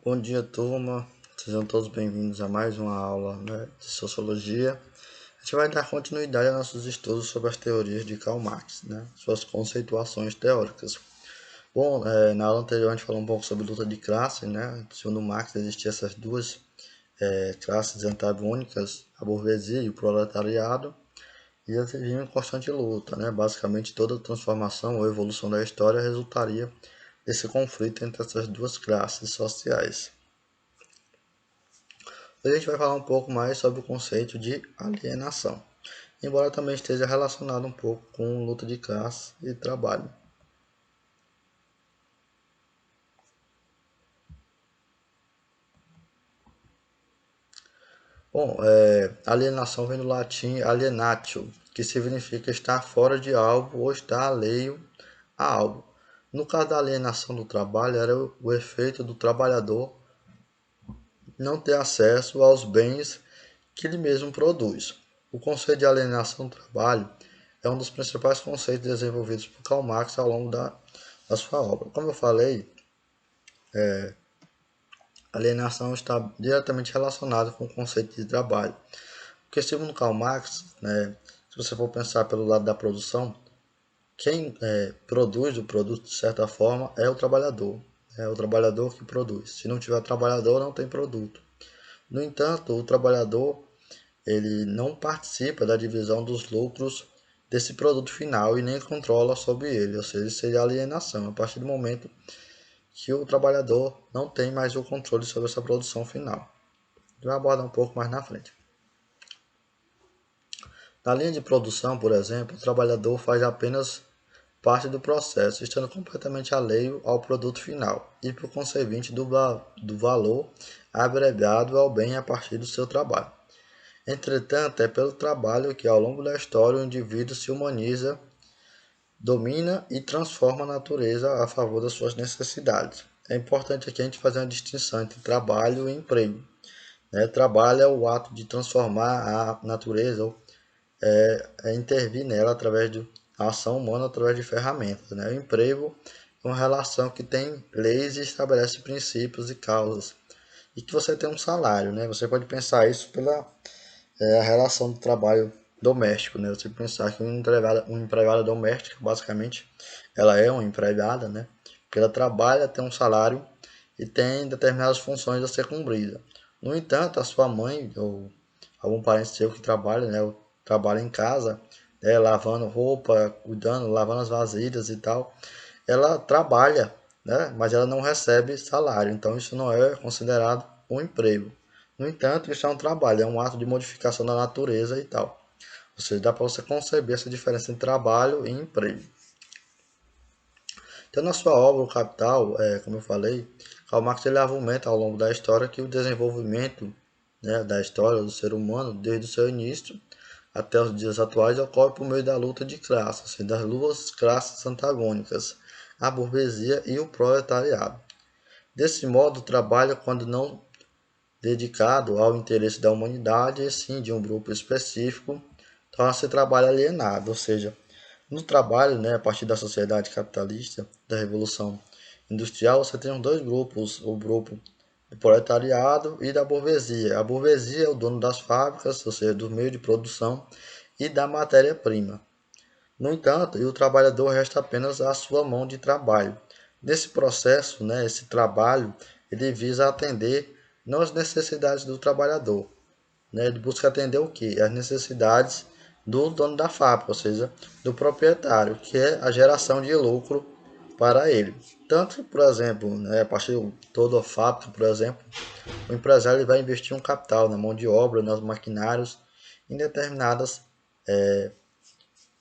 Bom dia, turma. Sejam todos bem-vindos a mais uma aula, de Sociologia. A gente vai dar continuidade a nossos estudos sobre as teorias de Karl Marx, suas conceituações teóricas. Bom, na aula anterior a gente falou um pouco sobre luta de classe, Segundo Marx, existiam essas duas classes antagônicas, a burguesia e o proletariado, e eles viviam em constante luta, Basicamente, toda transformação ou evolução da história resultaria desse conflito entre essas duas classes sociais. Hoje a gente vai falar um pouco mais sobre o conceito de alienação, embora também esteja relacionado um pouco com luta de classe e trabalho. Bom, alienação vem do latim alienatio, que significa estar fora de algo ou estar alheio a algo. No caso da alienação do trabalho, era o efeito do trabalhador não ter acesso aos bens que ele mesmo produz. O conceito de alienação do trabalho é um dos principais conceitos desenvolvidos por Karl Marx ao longo da sua obra. Como eu falei, a alienação está diretamente relacionada com o conceito de trabalho. Porque, segundo Karl Marx, se você for pensar pelo lado da produção, quem produz o produto, de certa forma, é o trabalhador. É o trabalhador que produz. Se não tiver trabalhador, não tem produto. No entanto, o trabalhador ele não participa da divisão dos lucros desse produto final e nem controla sobre ele, ou seja, seria alienação, a partir do momento que o trabalhador não tem mais o controle sobre essa produção final. Vai abordar um pouco mais na frente. Na linha de produção, por exemplo, o trabalhador faz apenas parte do processo, estando completamente alheio ao produto final e, por conseguinte, do valor agregado ao bem a partir do seu trabalho. Entretanto, é pelo trabalho que, ao longo da história, o indivíduo se humaniza, domina e transforma a natureza a favor das suas necessidades. É importante aqui a gente fazer uma distinção entre trabalho e emprego. Trabalho é o ato de transformar a natureza, ou intervir nela através de ação humana, através de ferramentas. O emprego é uma relação que tem leis e estabelece princípios e causas. E que você tem um salário. Você pode pensar isso pela a relação do trabalho doméstico, Você pensar que uma empregada doméstica, basicamente, ela é uma empregada, Porque ela trabalha, tem um salário e tem determinadas funções a ser cumprida. No entanto, a sua mãe ou algum parente seu que trabalha, trabalha em casa, lavando roupa, cuidando, lavando as vasilhas e tal, ela trabalha, Mas ela não recebe salário, então isso não é considerado um emprego. No entanto, isso é um trabalho, é um ato de modificação da natureza e tal. Ou seja, dá para você conceber essa diferença entre trabalho e emprego. Então, na sua obra, O Capital, como eu falei, Karl Marx ele argumenta ao longo da história que o desenvolvimento da história do ser humano, desde o seu início até os dias atuais, ocorre por meio da luta de classes, ou seja, das duas classes antagônicas, a burguesia e o proletariado. Desse modo, o trabalho, quando não dedicado ao interesse da humanidade, e sim de um grupo específico, torna-se trabalho alienado, ou seja, no trabalho, a partir da sociedade capitalista, da Revolução Industrial, você tem os dois grupos, o grupo do proletariado e da burguesia. A burguesia é o dono das fábricas, ou seja, do meio de produção e da matéria-prima. No entanto, o trabalhador resta apenas a sua mão de trabalho. Nesse processo, esse trabalho, ele visa atender não as necessidades do trabalhador, Ele busca atender o quê? As necessidades do dono da fábrica, ou seja, do proprietário, que é a geração de lucro para ele. Tanto, por exemplo, a partir de toda a fábrica, por exemplo, o empresário ele vai investir um capital na mão de obra, nos maquinários, em determinadas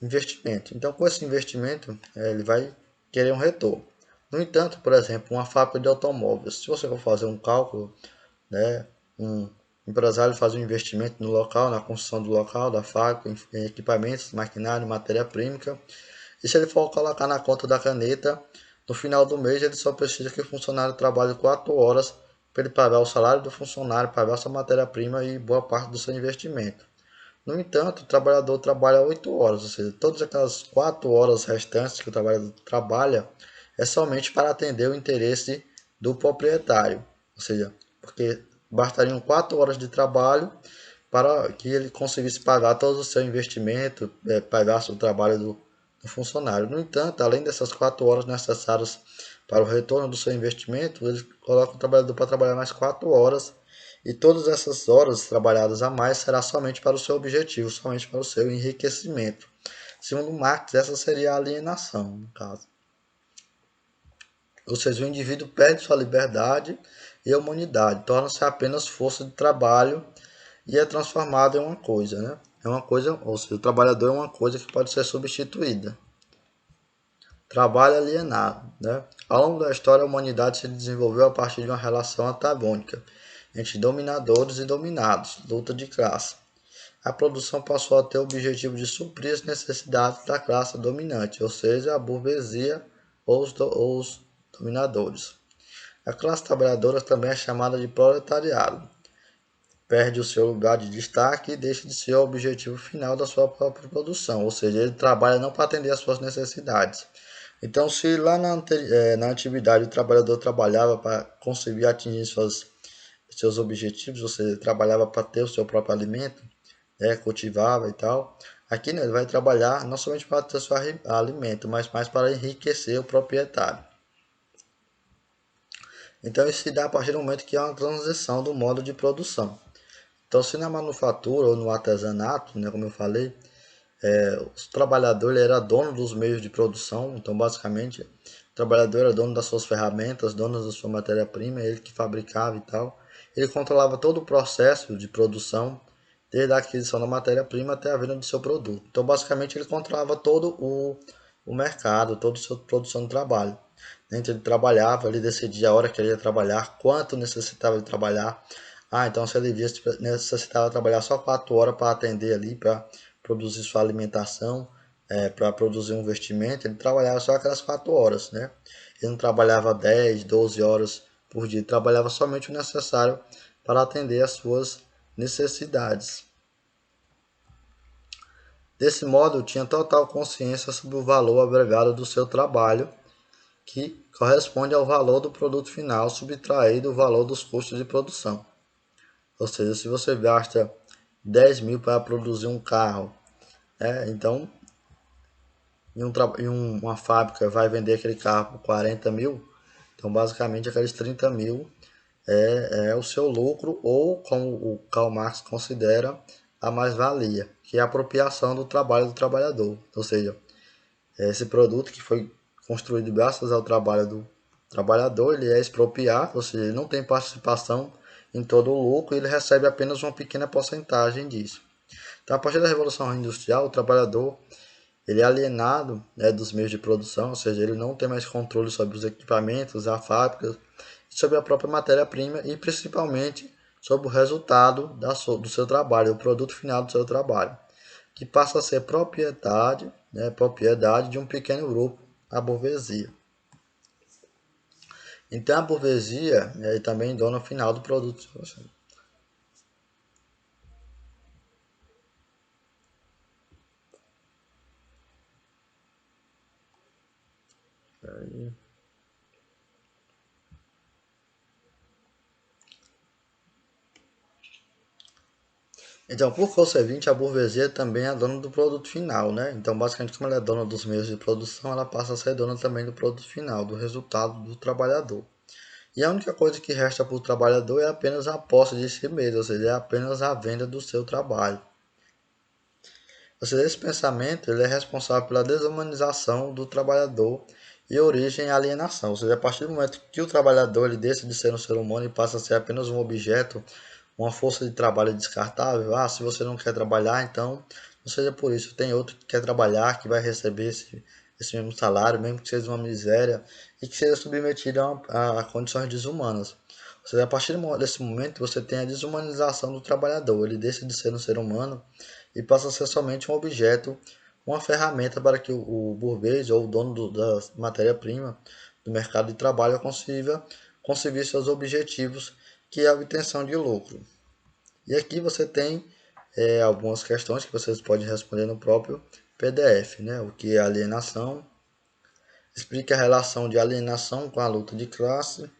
investimentos. Então, com esse investimento, ele vai querer um retorno. No entanto, por exemplo, uma fábrica de automóveis, se você for fazer um cálculo, um empresário faz um investimento no local, na construção do local, da fábrica, em equipamentos, maquinário, matéria-prima, e se ele for colocar na conta da caneta, no final do mês ele só precisa que o funcionário trabalhe 4 horas para ele pagar o salário do funcionário, pagar sua matéria-prima e boa parte do seu investimento. No entanto, o trabalhador trabalha 8 horas, ou seja, todas aquelas 4 horas restantes que o trabalhador trabalha é somente para atender o interesse do proprietário. ou seja, porque bastariam 4 horas de trabalho para que ele conseguisse pagar todo o seu investimento, pagasse o trabalho do funcionário. No entanto, além dessas 4 horas necessárias para o retorno do seu investimento, ele coloca o trabalhador para trabalhar mais 4 horas e todas essas horas trabalhadas a mais será somente para o seu objetivo, somente para o seu enriquecimento. Segundo Marx, essa seria a alienação, no caso. Ou seja, o indivíduo perde sua liberdade e a humanidade, torna-se apenas força de trabalho e é transformado em uma coisa, né? É uma coisa, ou seja, o trabalhador é uma coisa que pode ser substituída. Trabalho alienado, né? Ao longo da história, a humanidade se desenvolveu a partir de uma relação antagônica entre dominadores e dominados, luta de classe. A produção passou a ter o objetivo de suprir as necessidades da classe dominante, ou seja, a burguesia ou os dominadores. A classe trabalhadora também é chamada de proletariado. Perde o seu lugar de destaque e deixa de ser o objetivo final da sua própria produção, ou seja, ele trabalha não para atender às suas necessidades. Então, se lá na antiguidade o trabalhador trabalhava para conseguir atingir seus objetivos, ou seja, ele trabalhava para ter o seu próprio alimento, cultivava e tal, aqui ele vai trabalhar não somente para ter seu alimento, mas mais para enriquecer o proprietário. Então, isso se dá a partir do momento que há uma transição do modo de produção. Então, se na manufatura ou no artesanato, né, como eu falei, o trabalhador ele era dono dos meios de produção, então basicamente o trabalhador era dono das suas ferramentas, dono da sua matéria-prima, ele que fabricava e tal. Ele controlava todo o processo de produção, desde a aquisição da matéria-prima até a venda do seu produto. Então basicamente ele controlava todo o mercado, toda a sua produção de trabalho. Então ele trabalhava, ele decidia a hora que ele ia trabalhar, quanto necessitava de trabalhar. Então se ele via que necessitava trabalhar só 4 horas para atender ali, para produzir sua alimentação, para produzir um investimento, ele trabalhava só aquelas 4 horas, né? Ele não trabalhava 10, 12 horas por dia, ele trabalhava somente o necessário para atender às suas necessidades. Desse modo, tinha total consciência sobre o valor agregado do seu trabalho, que corresponde ao valor do produto final subtraído do valor dos custos de produção. Ou seja, se você gasta 10 mil para produzir um carro, então uma fábrica vai vender aquele carro por 40 mil, então basicamente aqueles 30 mil é o seu lucro, ou como o Karl Marx considera, a mais-valia, que é a apropriação do trabalho do trabalhador. Ou seja, esse produto que foi construído graças ao trabalho do trabalhador, ele é expropriado, ou seja, ele não tem participação em todo o lucro, ele recebe apenas uma pequena porcentagem disso. Então, a partir da Revolução Industrial, o trabalhador ele é alienado, dos meios de produção, ou seja, ele não tem mais controle sobre os equipamentos, a fábrica, sobre a própria matéria-prima e principalmente sobre o resultado do seu trabalho, o produto final do seu trabalho, que passa a ser propriedade de um pequeno grupo, a burguesia. Então a burguesia é também dona final do produto. Então, por conseguinte, a burguesia também é dona do produto final, né? Então, basicamente, como ela é dona dos meios de produção, ela passa a ser dona também do produto final, do resultado do trabalhador. E a única coisa que resta para o trabalhador é apenas a posse de si mesmo, ou seja, é apenas a venda do seu trabalho. Ou seja, esse pensamento ele é responsável pela desumanização do trabalhador e origem à alienação. Ou seja, a partir do momento que o trabalhador ele deixa de ser um ser humano e passa a ser apenas um objeto, uma força de trabalho descartável, se você não quer trabalhar, então não seja por isso. Tem outro que quer trabalhar, que vai receber esse mesmo salário, mesmo que seja uma miséria, e que seja submetido a condições desumanas. Ou seja, a partir desse momento você tem a desumanização do trabalhador, ele deixa de ser um ser humano e passa a ser somente um objeto, uma ferramenta para que o burguês ou o dono da matéria-prima do mercado de trabalho consiga conseguir seus objetivos, que é a obtenção de lucro. E aqui você tem algumas questões que vocês podem responder no próprio PDF, né? O que é alienação, explica a relação de alienação com a luta de classe,